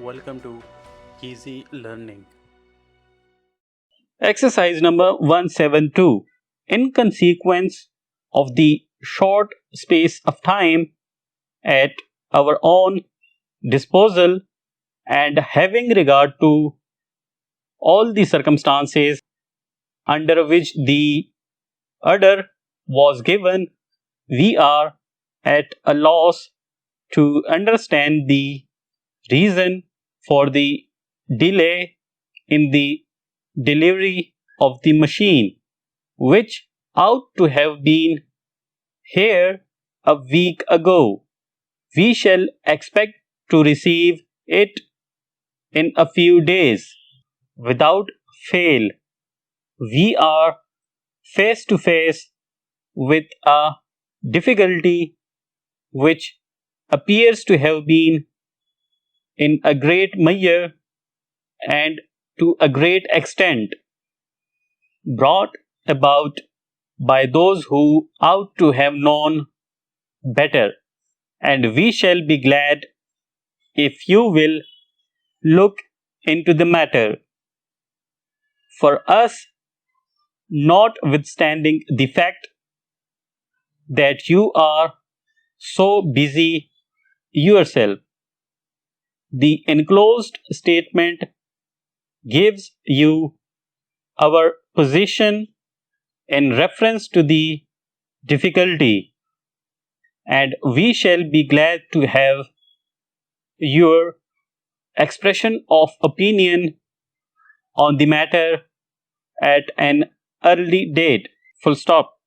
Welcome to Easy Learning. Exercise number 172. In consequence of the short space of time at our own disposal and having regard to all the circumstances under which the order was given, we are at a loss to understand the reason for the delay in the delivery of the machine, which ought to have been here a week ago. We shall expect to receive it in a few days. Without fail, we are face to face with a difficulty which appears to have been in a great measure and to a great extent brought about by those who ought to have known better, and we shall be glad if you will look into the matter. For us, notwithstanding the fact that you are so busy yourself, the enclosed statement gives you our position in reference to the difficulty, and we shall be glad to have your expression of opinion on the matter at an early date. Full stop.